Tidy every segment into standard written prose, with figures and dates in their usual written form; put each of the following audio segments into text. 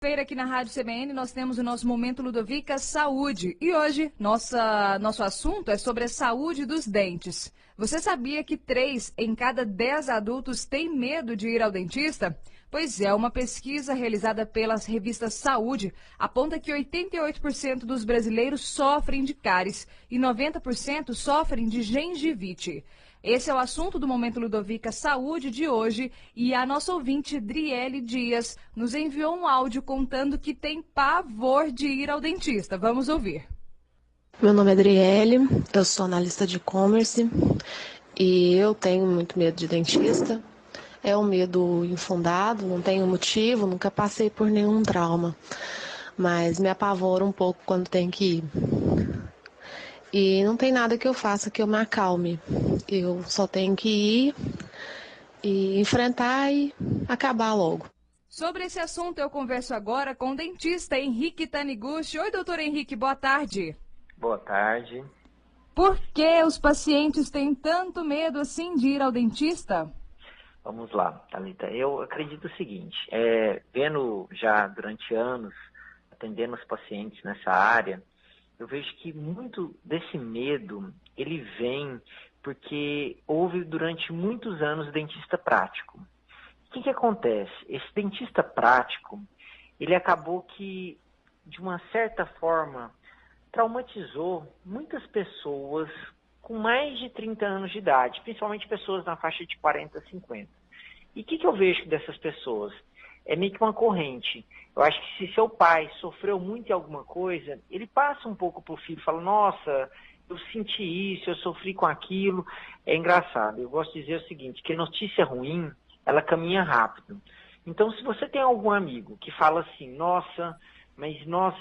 quinta-feira aqui na Rádio CBN nós temos o nosso Momento Ludovica Saúde. E hoje nosso assunto é sobre a saúde dos dentes. Você sabia que 3 em cada 10 adultos têm medo de ir ao dentista? Pois é, uma pesquisa realizada pela revista Saúde aponta que 88% dos brasileiros sofrem de cáries e 90% sofrem de gengivite. Esse é o assunto do Momento Ludovica Saúde de hoje e a nossa ouvinte Driele Dias nos enviou um áudio contando que tem pavor de ir ao dentista. Vamos ouvir. Meu nome é Driele, eu sou analista de e-commerce e eu tenho muito medo de dentista. É um medo infundado, não tenho motivo, nunca passei por nenhum trauma, mas me apavora um pouco quando tenho que ir. E não tem nada que eu faça que eu me acalme. Eu só tenho que ir e enfrentar e acabar logo. Sobre esse assunto eu converso agora com o dentista Henrique Taniguchi. Oi, doutor Henrique, boa tarde. Boa tarde. Por que os pacientes têm tanto medo assim de ir ao dentista? Vamos lá, Thalita. Eu acredito o seguinte, vendo já durante anos, atendendo os pacientes nessa área, eu vejo que muito desse medo, ele vem porque houve durante muitos anos dentista prático. O que acontece? Esse dentista prático, ele acabou que, de uma certa forma, traumatizou muitas pessoas com mais de 30 anos de idade, principalmente pessoas na faixa de 40 a 50. E o que eu vejo dessas pessoas? É meio que uma corrente. Eu acho que se seu pai sofreu muito em alguma coisa, ele passa um pouco para o filho, fala, nossa, eu senti isso, eu sofri com aquilo. É engraçado, eu gosto de dizer o seguinte, que notícia ruim, ela caminha rápido. Então, se você tem algum amigo que fala assim, nossa,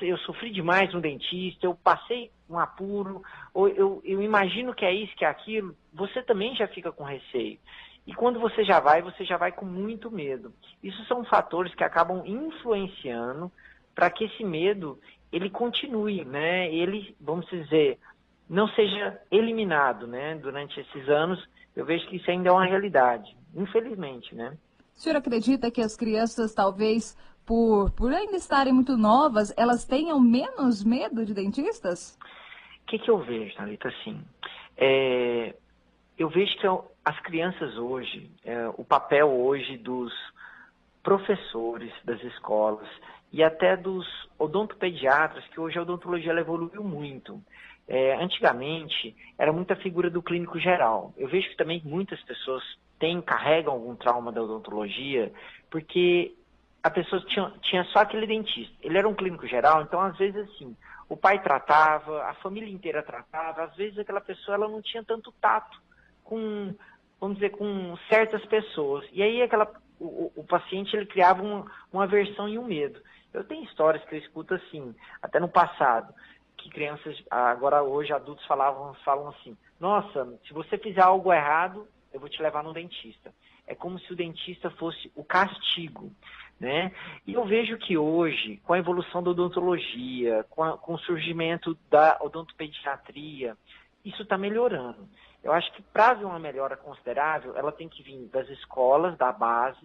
eu sofri demais no dentista, eu passei um apuro, ou eu imagino que é isso, que é aquilo, você também já fica com receio. E quando você já vai com muito medo. Isso são fatores que acabam influenciando para que esse medo, ele continue, né? Ele, vamos dizer, não seja eliminado, né? Durante esses anos, eu vejo que isso ainda é uma realidade, infelizmente, né? O senhor acredita que as crianças, talvez, por ainda estarem muito novas, elas tenham menos medo de dentistas? O que eu vejo, Thalita, assim? Eu vejo que as crianças hoje, o papel hoje dos professores das escolas e até dos odontopediatras, que hoje a odontologia ela evoluiu muito. Antigamente, era muita figura do clínico geral. Eu vejo que também muitas pessoas carregam algum trauma da odontologia, porque a pessoa tinha só aquele dentista. Ele era um clínico geral, então às vezes assim, o pai tratava, a família inteira tratava, às vezes aquela pessoa ela não tinha tanto tato com, vamos dizer, com certas pessoas. E aí o paciente ele criava uma aversão e um medo. Eu tenho histórias que eu escuto assim, até no passado, que crianças, agora hoje adultos falam assim, nossa, se você fizer algo errado, eu vou te levar no dentista. É como se o dentista fosse o castigo, né? E eu vejo que hoje, com a evolução da odontologia, com o surgimento da odontopediatria, isso está melhorando. Eu acho que para haver uma melhora considerável, ela tem que vir das escolas, da base,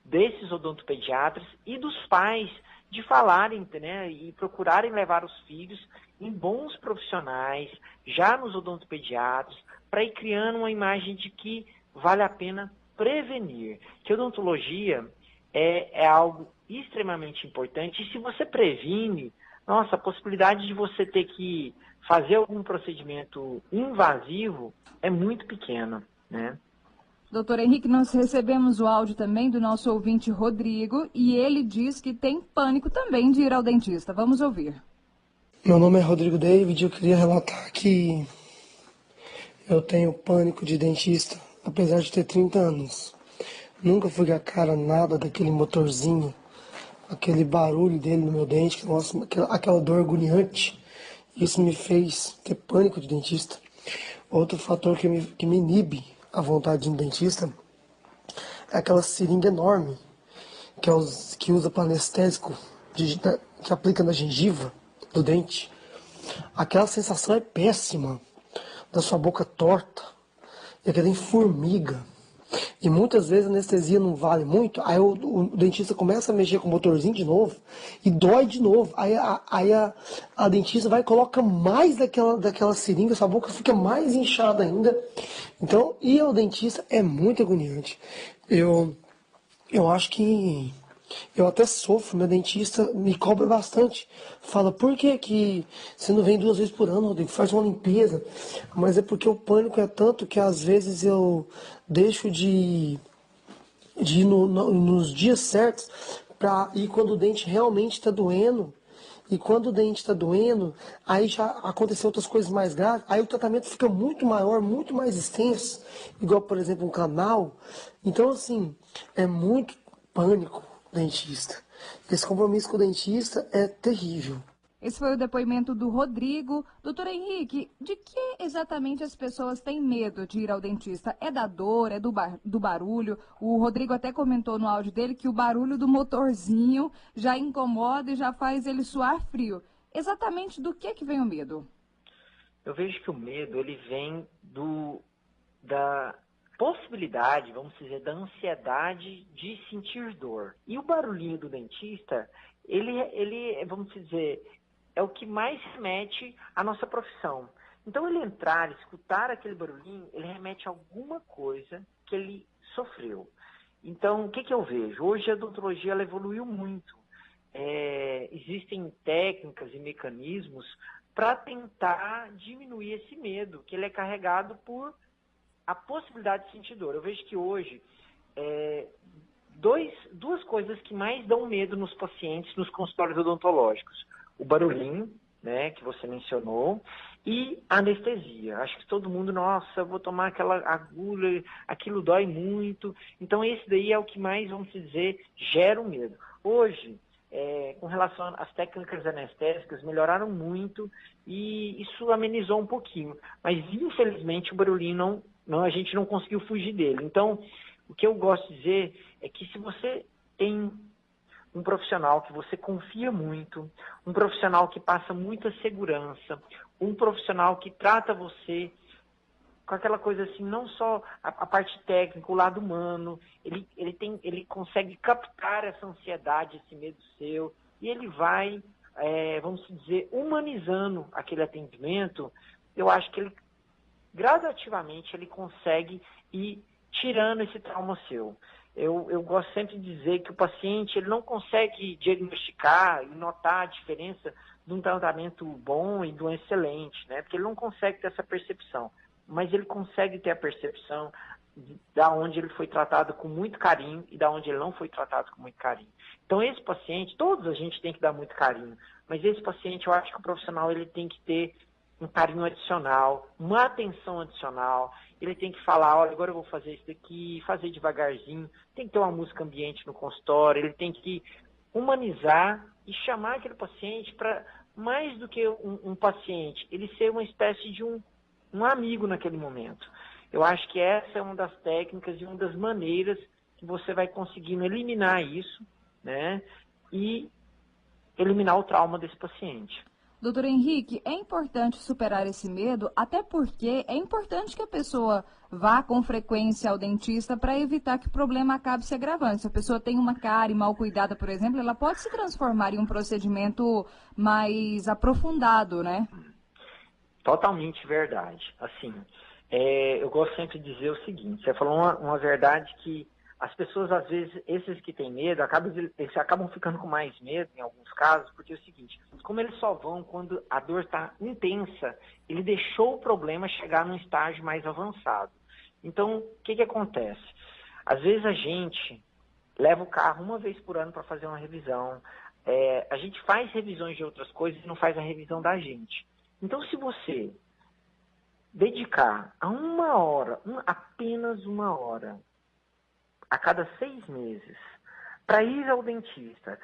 desses odontopediatras e dos pais, de falarem, né, e procurarem levar os filhos em bons profissionais, já nos odontopediatras, para ir criando uma imagem de que vale a pena prevenir. Que a odontologia é algo extremamente importante e se você previne, nossa, a possibilidade de você ter que fazer algum procedimento invasivo é muito pequena, né? Doutor Henrique, nós recebemos o áudio também do nosso ouvinte Rodrigo e ele diz que tem pânico também de ir ao dentista. Vamos ouvir. Meu nome é Rodrigo David e eu queria relatar que eu tenho pânico de dentista, apesar de ter 30 anos. Nunca fui com a cara nada daquele motorzinho, aquele barulho dele no meu dente, nossa, aquela dor agoniante. Isso me fez ter pânico de dentista. Outro fator que me inibe a vontade de ir no dentista é aquela seringa enorme que usa para anestésico, que aplica na gengiva do dente. Aquela sensação é péssima, da sua boca torta, e aquela formiga. E muitas vezes a anestesia não vale muito, aí o dentista começa a mexer com o motorzinho de novo e dói de novo. A dentista vai e coloca mais daquela seringa, sua boca fica mais inchada ainda. Então, ir ao dentista é muito agoniante. Eu acho que eu até sofro, meu dentista me cobra bastante. Fala, por que você não vem 2 vezes por ano, Rodrigo? Faz uma limpeza. Mas é porque o pânico é tanto que às vezes eu deixo de ir nos dias certos para ir quando o dente realmente está doendo. E quando o dente está doendo, aí já aconteceu outras coisas mais graves, aí o tratamento fica muito maior, muito mais extenso, igual, por exemplo, um canal. Então, assim, é muito pânico o dentista. Esse compromisso com o dentista é terrível. Esse foi o depoimento do Rodrigo. Doutor Henrique, de que exatamente as pessoas têm medo de ir ao dentista? É da dor, é do barulho? O Rodrigo até comentou no áudio dele que o barulho do motorzinho já incomoda e já faz ele suar frio. Exatamente do que vem o medo? Eu vejo que o medo, ele vem da possibilidade, vamos dizer, da ansiedade de sentir dor. E o barulhinho do dentista, ele vamos dizer, é o que mais remete à nossa profissão. Então, ele entrar, escutar aquele barulhinho, ele remete a alguma coisa que ele sofreu. Então, o que eu vejo? Hoje a odontologia ela evoluiu muito. Existem técnicas e mecanismos para tentar diminuir esse medo, que ele é carregado por a possibilidade de sentir dor. Eu vejo que hoje, duas coisas que mais dão medo nos pacientes, nos consultórios odontológicos. O barulhinho, né, que você mencionou, e a anestesia. Acho que todo mundo, nossa, vou tomar aquela agulha, aquilo dói muito. Então, esse daí é o que mais, vamos dizer, gera o medo. Hoje, com relação às técnicas anestésicas, melhoraram muito e isso amenizou um pouquinho. Mas, infelizmente, o barulhinho a gente não conseguiu fugir dele. Então, o que eu gosto de dizer é que se você tem um profissional que você confia muito, um profissional que passa muita segurança, um profissional que trata você com aquela coisa assim, não só a parte técnica, o lado humano, ele consegue captar essa ansiedade, esse medo seu, e ele vai, vamos dizer, humanizando aquele atendimento. Eu acho que ele, gradativamente, ele consegue ir tirando esse trauma seu. Eu gosto sempre de dizer que o paciente ele não consegue diagnosticar e notar a diferença de um tratamento bom e de um excelente, né? Porque ele não consegue ter essa percepção, mas ele consegue ter a percepção da onde ele foi tratado com muito carinho e da onde ele não foi tratado com muito carinho. Então esse paciente, todos a gente tem que dar muito carinho, mas esse paciente eu acho que o profissional ele tem que ter um carinho adicional, uma atenção adicional. Ele tem que falar, olha, agora eu vou fazer isso daqui, fazer devagarzinho. Tem que ter uma música ambiente no consultório. Ele tem que humanizar e chamar aquele paciente para, mais do que um paciente, ele ser uma espécie de um amigo naquele momento. Eu acho que essa é uma das técnicas e uma das maneiras que você vai conseguindo eliminar isso, né? E eliminar o trauma desse paciente. Doutor Henrique, é importante superar esse medo, até porque é importante que a pessoa vá com frequência ao dentista para evitar que o problema acabe se agravando. Se a pessoa tem uma cárie mal cuidada, por exemplo, ela pode se transformar em um procedimento mais aprofundado, né? Totalmente verdade. Assim, eu gosto sempre de dizer o seguinte, você falou uma verdade que as pessoas, às vezes, esses que têm medo, eles acabam ficando com mais medo em alguns casos, porque é o seguinte, como eles só vão quando a dor está intensa, ele deixou o problema chegar num estágio mais avançado. Então, o que acontece? Às vezes a gente leva o carro uma vez por ano para fazer uma revisão, a gente faz revisões de outras coisas e não faz a revisão da gente. Então, se você dedicar a uma hora, apenas uma hora, a cada 6 meses, para ir ao dentista,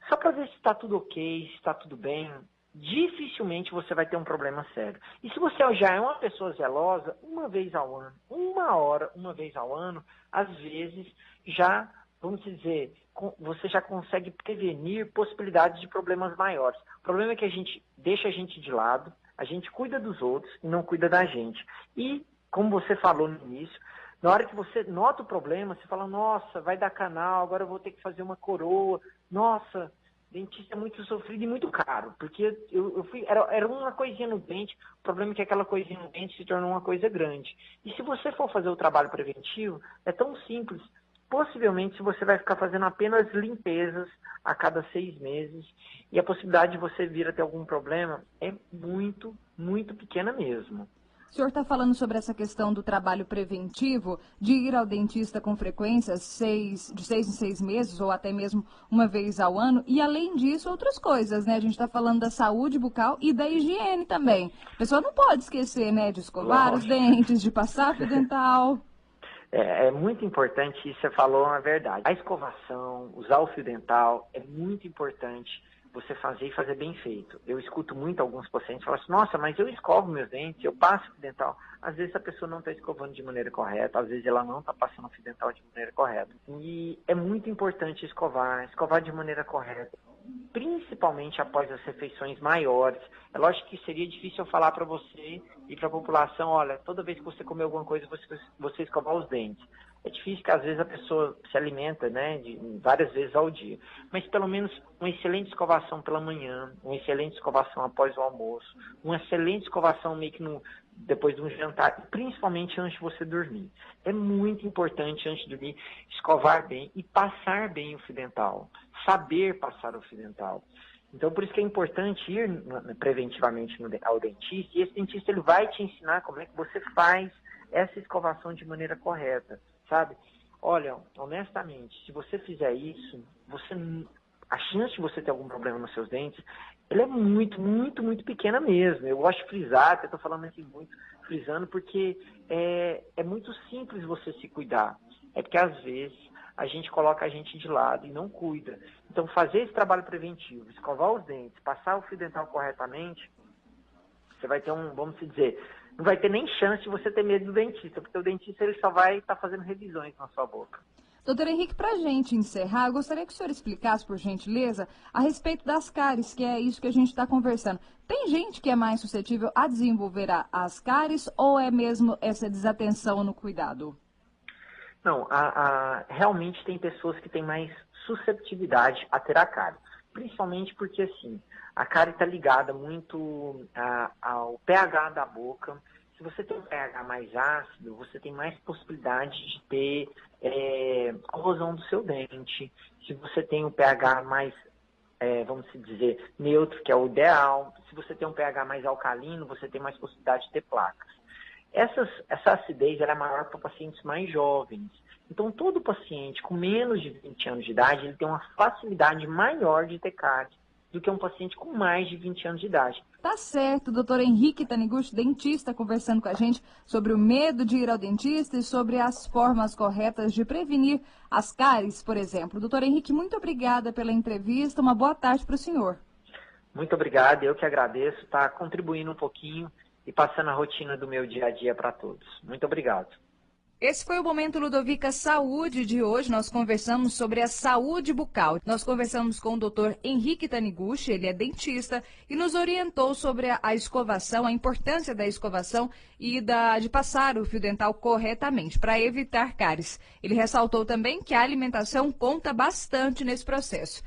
só para ver se está tudo ok, se está tudo bem, dificilmente você vai ter um problema sério. E se você já é uma pessoa zelosa, uma vez ao ano, uma hora, uma vez ao ano, às vezes já, vamos dizer, você já consegue prevenir possibilidades de problemas maiores. O problema é que a gente deixa a gente de lado, a gente cuida dos outros e não cuida da gente. E, como você falou no início, Na hora que você nota o problema, você fala, nossa, vai dar canal, agora eu vou ter que fazer uma coroa. Nossa, dentista é muito sofrido e muito caro, porque eu fui, era uma coisinha no dente, o problema é que aquela coisinha no dente se tornou uma coisa grande. E se você for fazer o trabalho preventivo, é tão simples. Possivelmente você vai ficar fazendo apenas limpezas a cada 6 meses e a possibilidade de você vir a ter algum problema é muito, muito pequena mesmo. O senhor está falando sobre essa questão do trabalho preventivo, de ir ao dentista com frequência, de 6 em 6 meses ou até mesmo uma vez ao ano, e além disso outras coisas, né? A gente está falando da saúde bucal e da higiene também. A pessoa não pode esquecer, né, de escovar os dentes, de passar fio dental. É muito importante, isso você falou a verdade. A escovação, usar o fio dental é muito importante você fazer e fazer bem feito. Eu escuto muito alguns pacientes falar assim, nossa, mas eu escovo meus dentes, eu passo fio dental. Às vezes a pessoa não está escovando de maneira correta, às vezes ela não está passando fio dental de maneira correta. E é muito importante escovar de maneira correta, principalmente após as refeições maiores. É lógico que seria difícil eu falar para você e para a população, olha, toda vez que você comer alguma coisa, você escovar os dentes. É difícil que às vezes a pessoa se alimenta, né, várias vezes ao dia. Mas pelo menos uma excelente escovação pela manhã, uma excelente escovação após o almoço, uma excelente escovação meio que depois de um jantar, principalmente antes de você dormir. É muito importante antes de dormir escovar bem e passar bem o fio dental. Saber passar o fio dental. Então, por isso que é importante ir preventivamente ao dentista, e esse dentista ele vai te ensinar como é que você faz essa escovação de maneira correta, sabe? Olha, honestamente, se você fizer isso, a chance de você ter algum problema nos seus dentes, ela é muito, muito, muito pequena mesmo. Eu gosto de frisar, até estou falando assim muito, frisando, porque é muito simples você se cuidar. É porque, às vezes, a gente coloca a gente de lado e não cuida. Então, fazer esse trabalho preventivo, escovar os dentes, passar o fio dental corretamente, você vai ter vamos dizer, não vai ter nem chance de você ter medo do dentista, porque o dentista ele só vai estar fazendo revisões na sua boca. Doutor Henrique, para a gente encerrar, eu gostaria que o senhor explicasse, por gentileza, a respeito das cáries, que é isso que a gente está conversando. Tem gente que é mais suscetível a desenvolver as cáries ou é mesmo essa desatenção no cuidado? Não, realmente tem pessoas que têm mais susceptibilidade a ter a cárie. Principalmente porque, assim, a cárie está ligada muito ao pH da boca. Se você tem um pH mais ácido, você tem mais possibilidade de ter corrosão do seu dente. Se você tem um pH mais, vamos dizer, neutro, que é o ideal. Se você tem um pH mais alcalino, você tem mais possibilidade de ter placas. Essa acidez ela é maior para pacientes mais jovens. Então, todo paciente com menos de 20 anos de idade, ele tem uma facilidade maior de ter cárie do que um paciente com mais de 20 anos de idade. Tá certo, doutor Henrique Taniguchi, dentista, conversando com a gente sobre o medo de ir ao dentista e sobre as formas corretas de prevenir as cáries, por exemplo. Doutor Henrique, muito obrigada pela entrevista, uma boa tarde para o senhor. Muito obrigado, eu que agradeço, tá contribuindo um pouquinho e passando a rotina do meu dia a dia para todos. Muito obrigado. Esse foi o Momento Ludovica Saúde de hoje. Nós conversamos sobre a saúde bucal. Nós conversamos com o Dr. Henrique Taniguchi, ele é dentista, e nos orientou sobre a escovação, a importância da escovação e de passar o fio dental corretamente para evitar cáries. Ele ressaltou também que a alimentação conta bastante nesse processo.